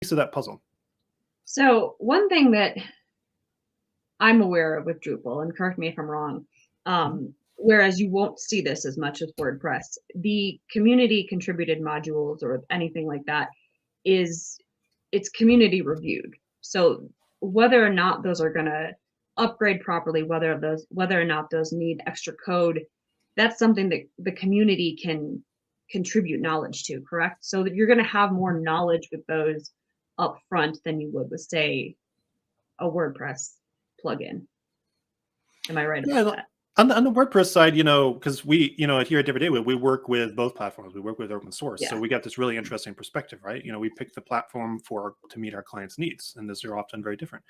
of that puzzle. So one thing that I'm aware of with Drupal, and correct me if I'm wrong, whereas you won't see this as much as WordPress, the community contributed modules or anything like that it's community reviewed. So whether or not those are going to upgrade properly, whether or not those need extra code, that's something that the community can contribute knowledge to, correct? So that you're going to have more knowledge with those up front than you would with, say, a WordPress plugin. Am I right about that? On the WordPress side, because we, here at Different Day, we work with both platforms. We work with open source. Yeah. So we got this really interesting perspective, right? We pick the platform to meet our clients' needs, and those are often very different.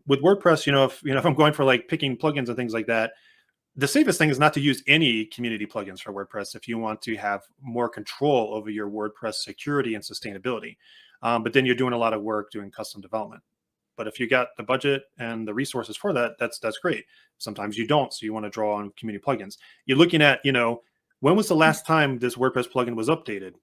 With WordPress, if I'm going for like picking plugins and things like that, the safest thing is not to use any community plugins for WordPress if you want to have more control over your WordPress security and sustainability. But then you're doing a lot of work doing custom development. But if you got the budget and the resources for that, that's great. Sometimes you don't, so you want to draw on community plugins. You're looking at, when was the last time this WordPress plugin was updated?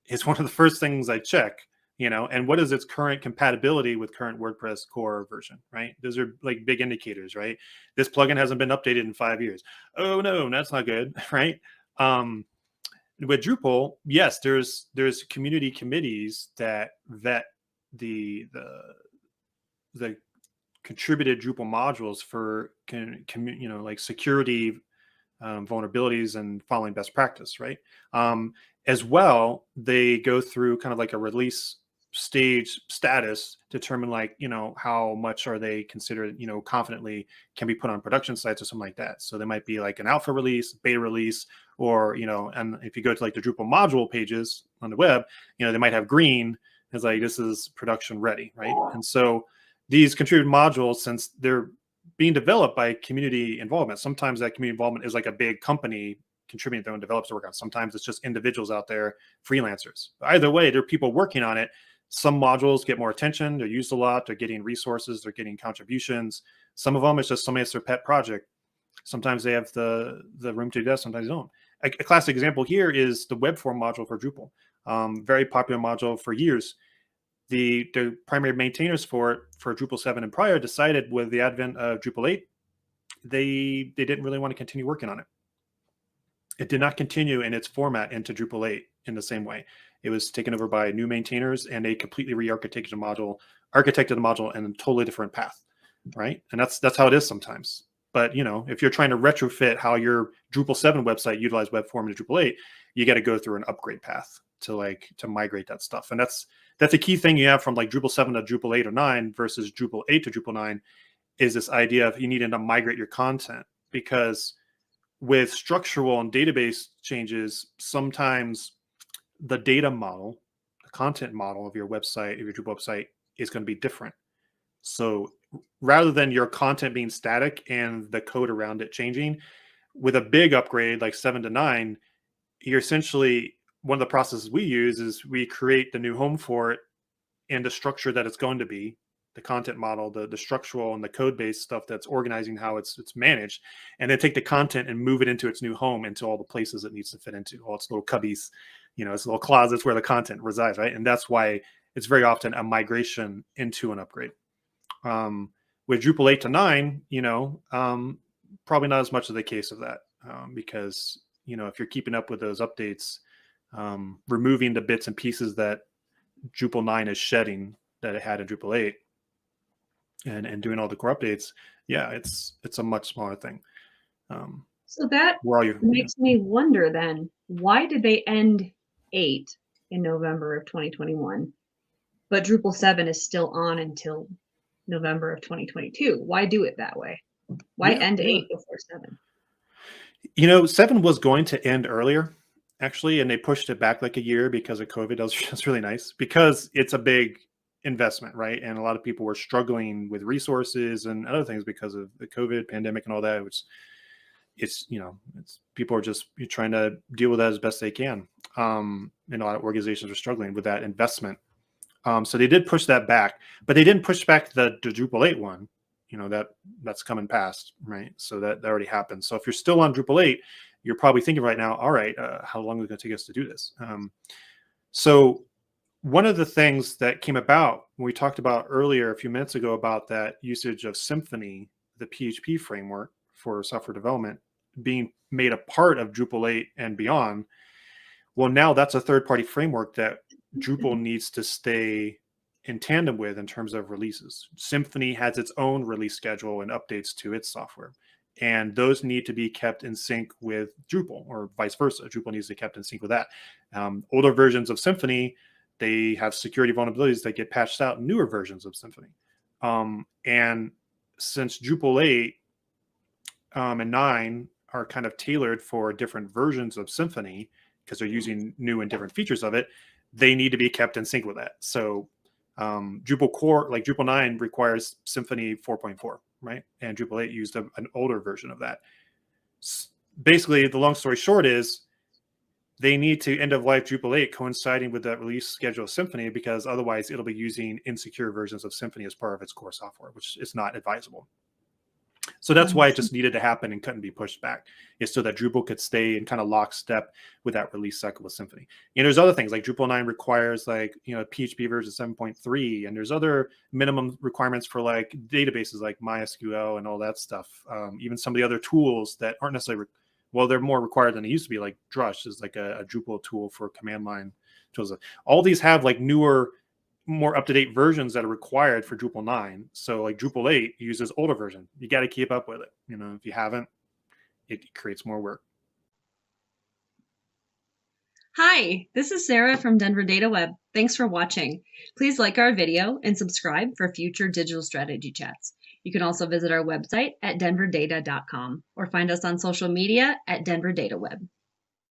It's one of the first things I check, and what is its current compatibility with current WordPress core version, right? Those are like big indicators, right? This plugin hasn't been updated in 5 years. Oh no, that's not good, right? With Drupal, yes, there's community committees that vet the contributed Drupal modules for like security vulnerabilities and following best practice, right? As well, they go through kind of like a release stage status, determine like, how much are they considered, confidently can be put on production sites or something like that. So they might be like an alpha release, beta release, or, and if you go to like the Drupal module pages on the web, they might have green as like, this is production ready, right? And so these contributed modules, since they're being developed by community involvement, sometimes that community involvement is like a big company contributing their own developers to work on. Sometimes it's just individuals out there, freelancers. Either way, there are people working on it. Some modules get more attention. They're used a lot. They're getting resources. They're getting contributions. Some of them, it's just somebody, it's their pet project. Sometimes they have the room to do that. Sometimes they don't. A classic example here is the web form module for Drupal. Very popular module for years. The primary maintainers for it, for Drupal 7 and prior, decided with the advent of Drupal 8, they didn't really want to continue working on it. It did not continue in its format into Drupal 8 in the same way. It was taken over by new maintainers, and they completely re-architected the module in a totally different path, right? And that's how it is sometimes. But if you're trying to retrofit how your Drupal 7 website utilized web form into Drupal 8, you got to go through an upgrade path to migrate that stuff. And that's a key thing you have from like Drupal 7 to Drupal 8 or 9 versus Drupal 8 to Drupal 9 is this idea of you needing to migrate your content, because with structural and database changes, sometimes the data model, the content model of your website, of your Drupal website, is going to be different. So rather than your content being static and the code around it changing, with a big upgrade like 7 to 9, you're essentially, one of the processes we use is we create the new home for it and the structure that it's going to be, the content model, the structural and the code-based stuff that's organizing how it's managed, and then take the content and move it into its new home, into all the places it needs to fit into, all its little cubbies, its little closets where the content resides, right? And that's why it's very often a migration into an upgrade. With Drupal 8 to 9, probably not as much of the case of that, because, if you're keeping up with those updates, removing the bits and pieces that Drupal 9 is shedding that it had in Drupal 8, and doing all the core updates, it's a much smaller thing. So that makes me wonder then, why did they end 8 in November of 2021, but Drupal 7 is still on until November of 2022? Why do it that way? Why end 8 before 7? 7 was going to end earlier, actually, and they pushed it back like a year because of COVID. That's really nice, because it's a big investment, right? And a lot of people were struggling with resources and other things because of the COVID pandemic and all that, which it's people are just trying to deal with that as best they can. And a lot of organizations are struggling with that investment. So they did push that back, but they didn't push back the Drupal 8 one. That's coming past, right? So that already happened. So if you're still on Drupal 8, you're probably thinking right now, all right, how long is it going to take us to do this? So one of the things that came about when we talked about earlier a few minutes ago about that usage of Symfony, the PHP framework for software development, being made a part of Drupal 8 and beyond, well, now that's a third-party framework that Drupal needs to stay in tandem with in terms of releases. Symfony has its own release schedule and updates to its software, and those need to be kept in sync with Drupal, or vice versa. Drupal needs to be kept in sync with that. Older versions of Symfony, they have security vulnerabilities that get patched out in newer versions of Symfony. And since Drupal 8 and 9 are kind of tailored for different versions of Symfony, because they're using new and different features of it, they need to be kept in sync with that. So Drupal core, like Drupal 9, requires Symfony 4.4, right? And Drupal 8 used an older version of that. Basically, the long story short is they need to end of life Drupal 8 coinciding with that release schedule of Symfony, because otherwise it'll be using insecure versions of Symfony as part of its core software, which is not advisable. So that's why it just needed to happen and couldn't be pushed back, is so that Drupal could stay in kind of lockstep with that release cycle with Symfony. And there's other things like Drupal 9 requires like, PHP version 7.3, and there's other minimum requirements for like databases like MySQL and all that stuff. Even some of the other tools that aren't necessarily, well, they're more required than they used to be, like Drush is like a Drupal tool for command line tools. All these have like newer, more up-to-date versions that are required for Drupal 9. So like Drupal 8 uses older version. You got to keep up with it. If you haven't, it creates more work. Hi, this is Sarah from Denver Data Web. Thanks for watching. Please like our video and subscribe for future digital strategy chats. You can also visit our website at denverdata.com or find us on social media at Denver Data Web.